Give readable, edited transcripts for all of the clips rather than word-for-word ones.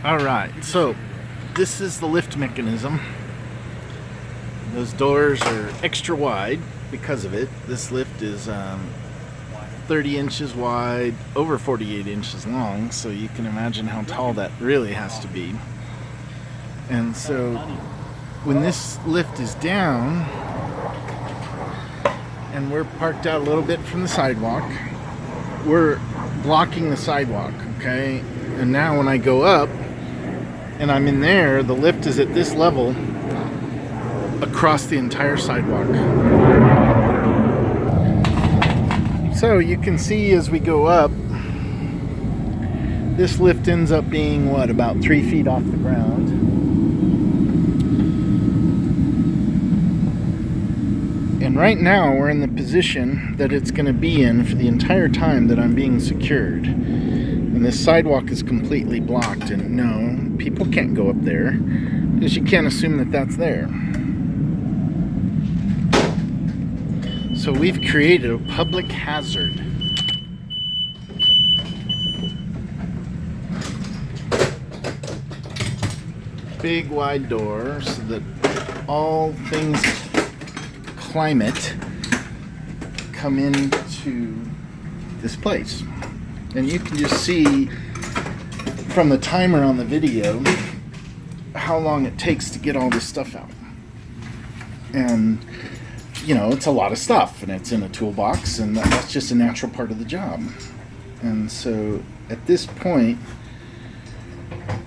Alright, so this is the lift mechanism. Those doors are extra wide because of it. This lift is 30 inches wide, over 48 inches long, so you can imagine how tall that really has to be. And so when this lift is down and we're parked out a little bit from the sidewalk, we're blocking the sidewalk, okay? And now when I go up and I'm in there, the lift is at this level across the entire sidewalk. So you can see as we go up, this lift ends up being, about 3 feet off the ground. And right now we're in the position that it's going to be in for the entire time that I'm being secured. And this sidewalk is completely blocked, and no, people can't go up there because you can't assume that that's there. So we've created a public hazard. Big wide door so that all things climate come into this place. And you can just see from the timer on the video how long it takes to get all this stuff out. And it's a lot of stuff, and it's in a toolbox, and that's just a natural part of the job. And so at this point,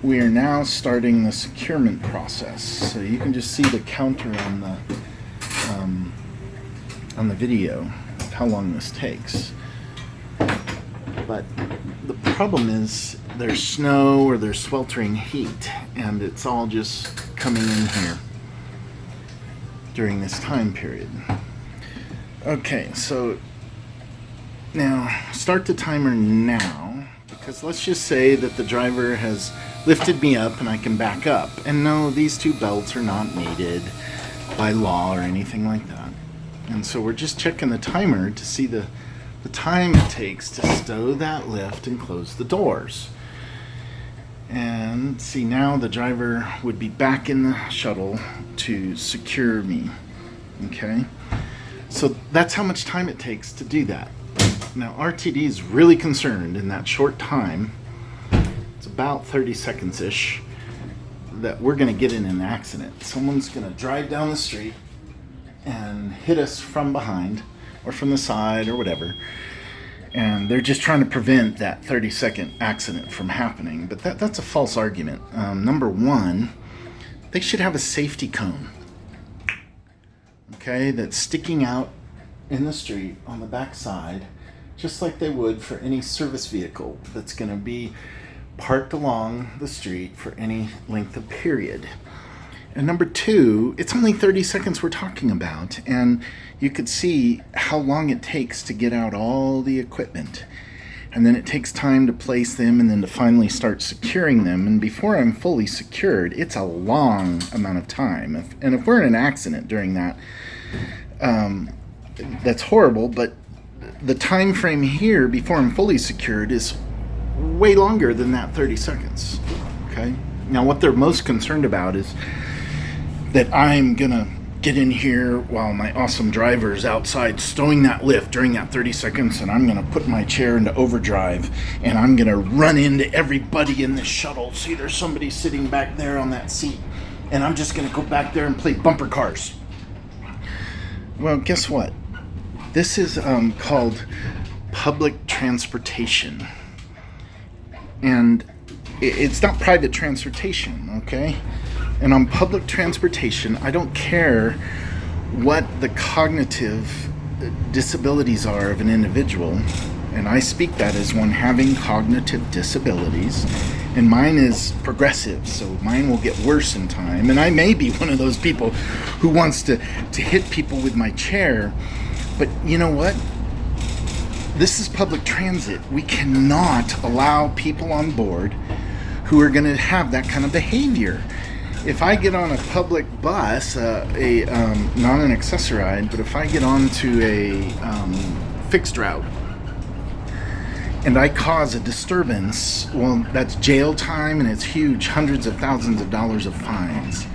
we are now starting the securement process. So you can just see the counter on the video of how long this takes. But the problem is there's snow or there's sweltering heat, and it's all just coming in here during this time period. Okay, so now start the timer now, because let's just say that the driver has lifted me up and I can back up. And no, these two belts are not needed by law or anything like that. And so we're just checking the timer to see the time it takes to stow that lift and close the doors. And see, now the driver would be back in the shuttle to secure me. Okay? So that's how much time it takes to do that. Now, RTD is really concerned in that short time, it's about 30 seconds-ish, that we're going to get in an accident. Someone's going to drive down the street and hit us from behind or from the side or whatever. And they're just trying to prevent that 30-second accident from happening. But that's a false argument. Number one, they should have a safety cone, okay, that's sticking out in the street on the back side, just like they would for any service vehicle that's going to be parked along the street for any length of period. And number two, it's only 30 seconds we're talking about, and you could see how long it takes to get out all the equipment. And then it takes time to place them and then to finally start securing them. And before I'm fully secured, it's a long amount of time. If we're in an accident during that, that's horrible, but the time frame here before I'm fully secured is way longer than that 30 seconds. Okay? Now, what they're most concerned about is that I'm gonna get in here while my awesome driver is outside stowing that lift during that 30 seconds, and I'm gonna put my chair into overdrive, and I'm gonna run into everybody in the shuttle. See, there's somebody sitting back there on that seat, and I'm just gonna go back there and play bumper cars. Well, guess what? This is called public transportation, and it's not private transportation, okay? And on public transportation, I don't care what the cognitive disabilities are of an individual, and I speak that as one having cognitive disabilities, and mine is progressive, so mine will get worse in time, and I may be one of those people who wants to hit people with my chair, but you know what? This is public transit. We cannot allow people on board who are going to have that kind of behavior. If I get on a public bus, not an accessoride, but if I get onto a fixed route and I cause a disturbance, well, that's jail time, and it's huge, hundreds of thousands of dollars of fines.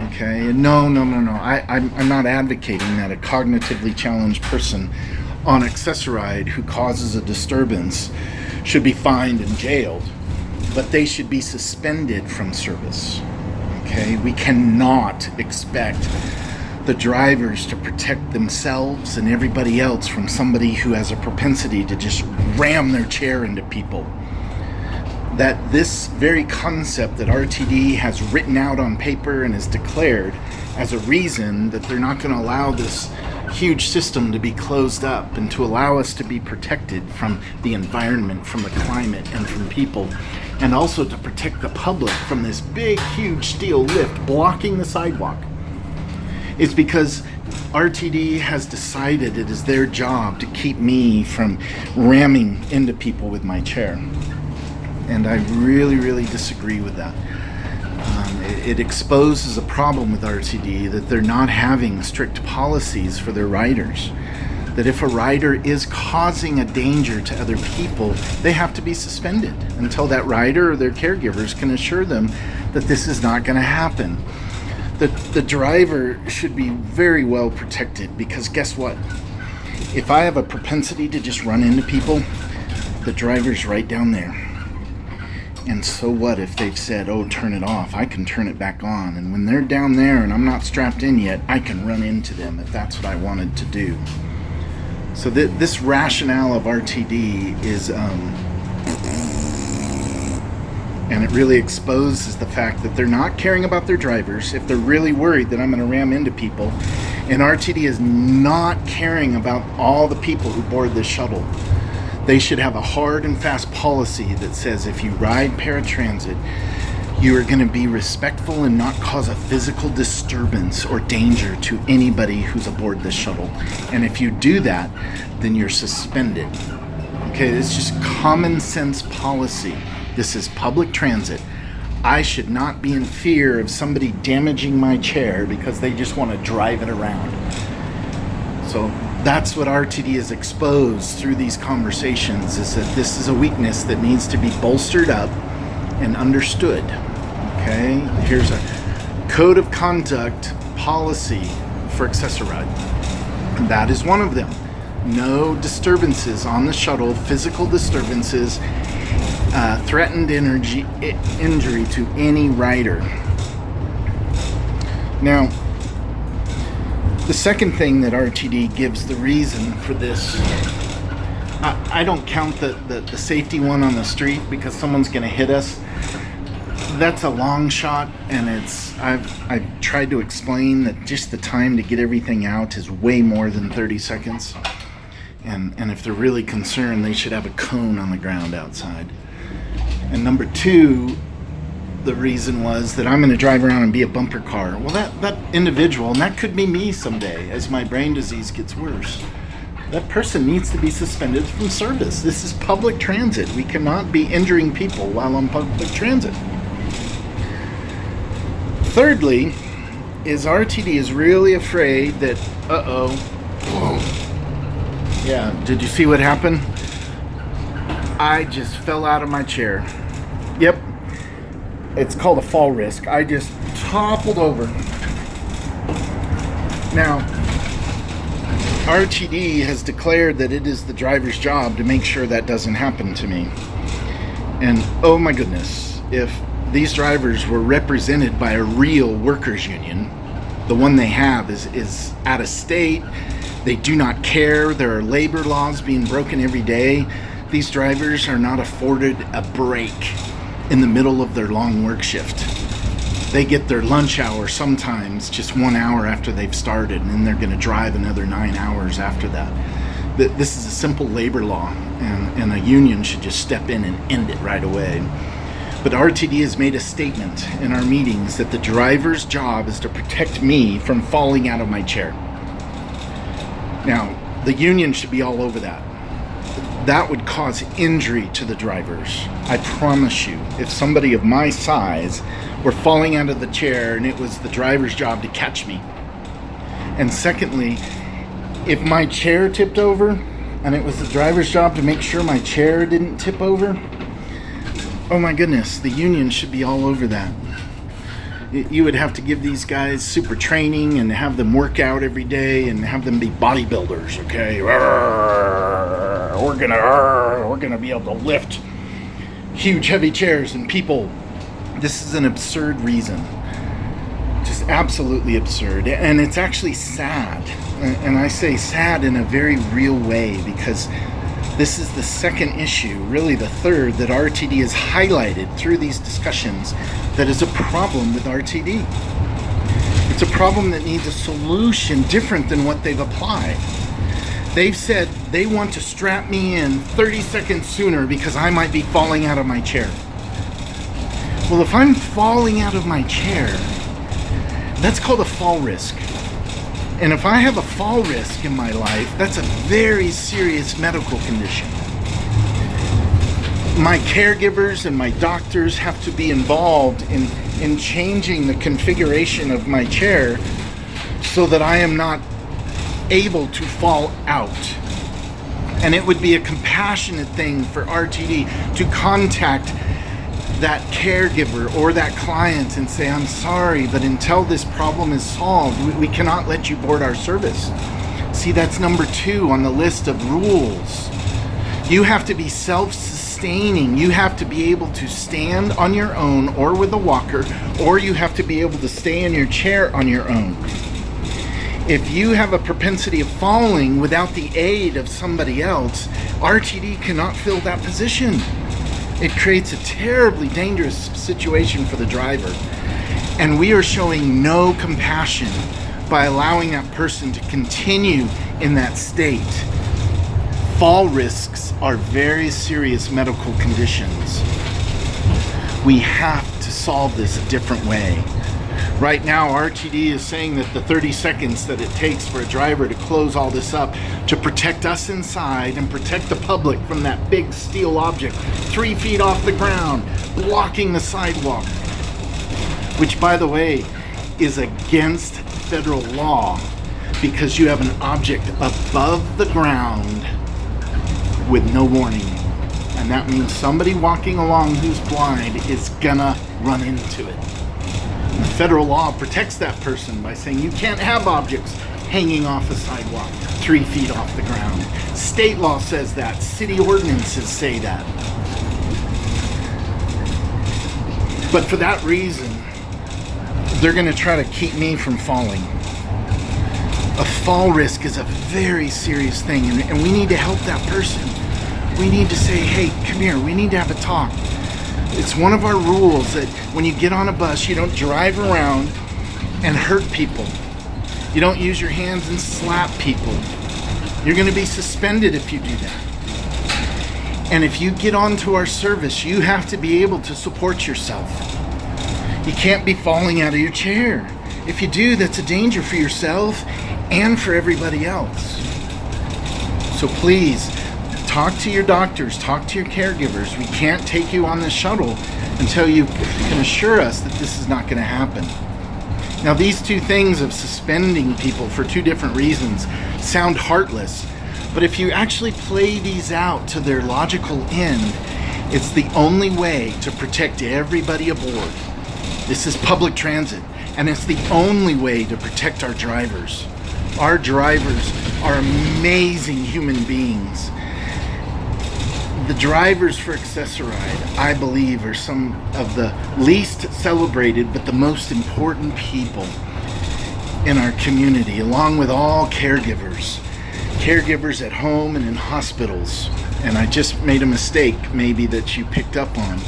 Okay, no. I'm not advocating that a cognitively challenged person on Accessoride who causes a disturbance should be fined and jailed, but they should be suspended from service. Okay, we cannot expect the drivers to protect themselves and everybody else from somebody who has a propensity to just ram their chair into people. That this very concept that RTD has written out on paper and is declared as a reason that they're not going to allow this huge system to be closed up and to allow us to be protected from the environment, from the climate, and from people, and also to protect the public from this big, huge steel lift blocking the sidewalk, is because RTD has decided it is their job to keep me from ramming into people with my chair. And I really, really disagree with that. It exposes a problem with RTD that they're not having strict policies for their riders. That if a rider is causing a danger to other people, they have to be suspended until that rider or their caregivers can assure them that this is not going to happen. The driver should be very well protected, because guess what? If I have a propensity to just run into people, the driver's right down there. And so what if they've said, oh, turn it off? I can turn it back on. And when they're down there and I'm not strapped in yet, I can run into them if that's what I wanted to do. So this rationale of RTD is, and it really exposes the fact that they're not caring about their drivers if they're really worried that I'm going to ram into people. And RTD is not caring about all the people who board this shuttle. They should have a hard and fast policy that says if you ride paratransit, you are going to be respectful and not cause a physical disturbance or danger to anybody who's aboard this shuttle. And if you do that, then you're suspended. Okay, it's just common sense policy. This is public transit. I should not be in fear of somebody damaging my chair because they just want to drive it around. So that's what RTD has exposed through these conversations, is that this is a weakness that needs to be bolstered up and understood. Okay, here's a code of conduct policy for Accessoride. That is one of them. No disturbances on the shuttle, physical disturbances, threatened injury to any rider. Now, the second thing that RTD gives the reason for this, I don't count the safety one on the street because someone's going to hit us. That's a long shot, and I've tried to explain that just the time to get everything out is way more than 30 seconds. And if they're really concerned, they should have a cone on the ground outside. And number two, the reason was that I'm going to drive around and be a bumper car. Well, that individual, and that could be me someday as my brain disease gets worse, that person needs to be suspended from service. This is public transit. We cannot be injuring people while on public transit. Thirdly, is RTD is really afraid that, yeah, did you see what happened? I just fell out of my chair. Yep. It's called a fall risk. I just toppled over. Now, RTD has declared that it is the driver's job to make sure that doesn't happen to me. And oh my goodness, if these drivers were represented by a real workers' union, the one they have is out of state. They do not care. There are labor laws being broken every day. These drivers are not afforded a break in the middle of their long work shift. They get their lunch hour sometimes just 1 hour after they've started, and then they're going to drive another 9 hours after that. This is a simple labor law, and a union should just step in and end it right away. But RTD has made a statement in our meetings that the driver's job is to protect me from falling out of my chair. Now, the union should be all over that. That would cause injury to the drivers. I promise you, if somebody of my size were falling out of the chair and it was the driver's job to catch me. And secondly, if my chair tipped over and it was the driver's job to make sure my chair didn't tip over. Oh my goodness, the union should be all over that. You would have to give these guys super training and have them work out every day and have them be bodybuilders, okay? We're gonna be able to lift huge heavy chairs and people. This is an absurd reason. Just absolutely absurd. And it's actually sad. And I say sad in a very real way, because this is the second issue, really the third, that RTD has highlighted through these discussions that is a problem with RTD. It's a problem that needs a solution different than what they've applied. They've said they want to strap me in 30 seconds sooner because I might be falling out of my chair. Well, if I'm falling out of my chair, that's called a fall risk. And if I have a fall risk in my life, that's a very serious medical condition. My caregivers and my doctors have to be involved in changing the configuration of my chair so that I am not able to fall out. And it would be a compassionate thing for RTD to contact that caregiver or that client and say, I'm sorry, but until this problem is solved, we cannot let you board our service. See, that's number 2 on the list of rules. You have to be self-sustaining. You have to be able to stand on your own or with a walker, or you have to be able to stay in your chair on your own. If you have a propensity of falling without the aid of somebody else, RTD cannot fill that position. It creates a terribly dangerous situation for the driver. And we are showing no compassion by allowing that person to continue in that state. Fall risks are very serious medical conditions. We have to solve this a different way. Right now, RTD is saying that the 30 seconds that it takes for a driver to close all this up to protect us inside and protect the public from that big steel object 3 feet off the ground, blocking the sidewalk, which, by the way, is against federal law because you have an object above the ground with no warning. And that means somebody walking along who's blind is gonna run into it. The federal law protects that person by saying you can't have objects hanging off a sidewalk 3 feet off the ground. State law says that. City ordinances say that. But for that reason, they're going to try to keep me from falling. A fall risk is a very serious thing, and we need to help that person. We need to say, hey, come here, we need to have a talk. It's one of our rules that when you get on a bus, you don't drive around and hurt people. You don't use your hands and slap people. You're going to be suspended if you do that. And if you get onto our service, you have to be able to support yourself. You can't be falling out of your chair. If you do, that's a danger for yourself and for everybody else. So please, talk to your doctors, talk to your caregivers. We can't take you on the shuttle until you can assure us that this is not going to happen. Now, these two things of suspending people for two different reasons sound heartless, but if you actually play these out to their logical end, it's the only way to protect everybody aboard. This is public transit, and it's the only way to protect our drivers. Our drivers are amazing human beings. The drivers for Accessoride, I believe, are some of the least celebrated but the most important people in our community, along with all caregivers. Caregivers at home and in hospitals. And I just made a mistake, maybe, that you picked up on.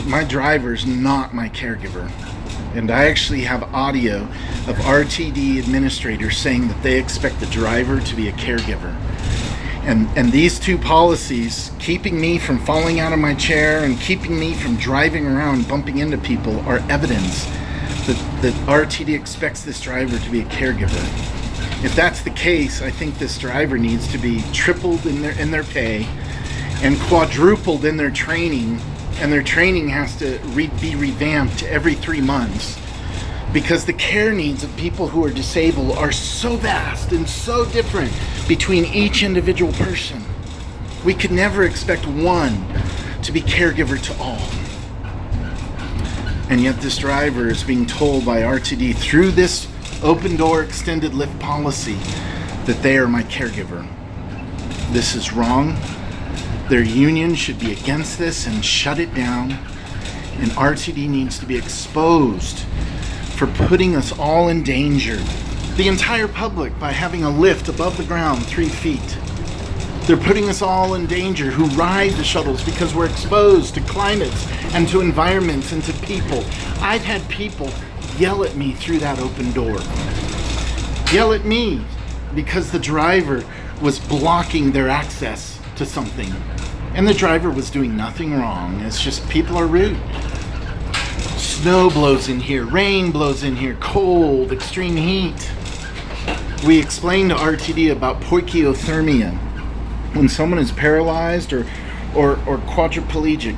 My driver's not my caregiver. And I actually have audio of RTD administrators saying that they expect the driver to be a caregiver. And these two policies, keeping me from falling out of my chair and keeping me from driving around bumping into people, are evidence that RTD expects this driver to be a caregiver. If that's the case, I think this driver needs to be tripled in their pay and quadrupled in their training, and their training has to be revamped every 3 months because the care needs of people who are disabled are so vast and so different between each individual person. We could never expect one to be caregiver to all. And yet this driver is being told by RTD through this open door extended lift policy that they are my caregiver. This is wrong. Their union should be against this and shut it down. And RTD needs to be exposed for putting us all in danger. The entire public, by having a lift above the ground 3 feet. They're putting us all in danger who ride the shuttles because we're exposed to climates and to environments and to people. I've had people yell at me through that open door. Yell at me because the driver was blocking their access to something. And the driver was doing nothing wrong. It's just people are rude. Snow blows in here, rain blows in here, cold, extreme heat. We explained to RTD about poikilothermia. When someone is paralyzed or quadriplegic,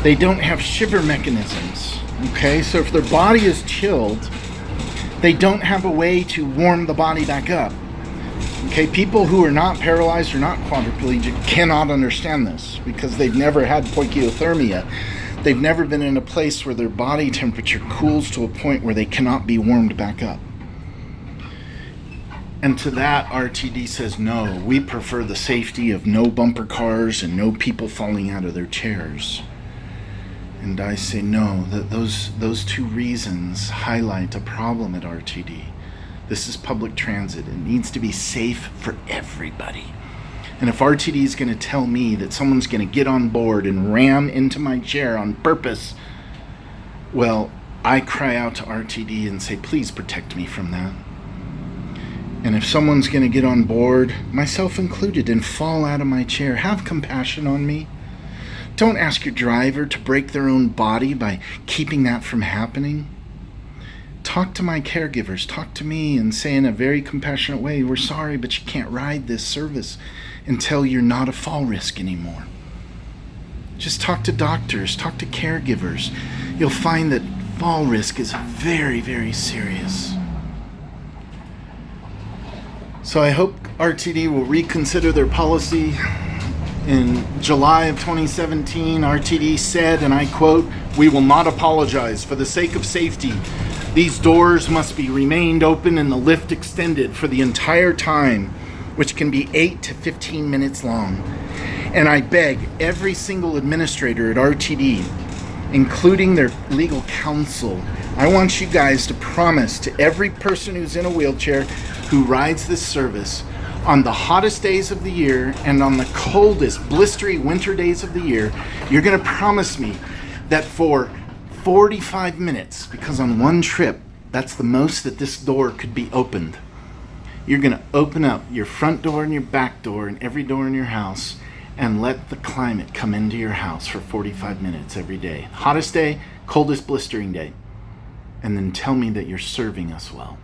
they don't have shiver mechanisms. Okay, so if their body is chilled, they don't have a way to warm the body back up. Okay, people who are not paralyzed or not quadriplegic cannot understand this because they've never had poikilothermia. They've never been in a place where their body temperature cools to a point where they cannot be warmed back up. And to that, RTD says, no, we prefer the safety of no bumper cars and no people falling out of their chairs. And I say, no, that those two reasons highlight a problem at RTD. This is public transit. It needs to be safe for everybody. And if RTD is going to tell me that someone's going to get on board and ram into my chair on purpose, well, I cry out to RTD and say, please protect me from that. And if someone's going to get on board, myself included, and fall out of my chair, have compassion on me. Don't ask your driver to break their own body by keeping that from happening. Talk to my caregivers, talk to me, and say in a very compassionate way, we're sorry, but you can't ride this service until you're not a fall risk anymore. Just talk to doctors, talk to caregivers. You'll find that fall risk is very, very serious. So I hope RTD will reconsider their policy. In July of 2017, RTD said, and I quote, "We will not apologize. For the sake of safety, these doors must be remained open and the lift extended for the entire time, which can be 8 to 15 minutes long. And I beg every single administrator at RTD, including their legal counsel, I want you guys to promise to every person who's in a wheelchair who rides this service on the hottest days of the year and on the coldest, blistery winter days of the year, you're going to promise me that for 45 minutes, because on one trip, that's the most that this door could be opened, you're going to open up your front door and your back door and every door in your house and let the climate come into your house for 45 minutes every day. Hottest day, coldest, blistering day. And then tell me that you're serving us well."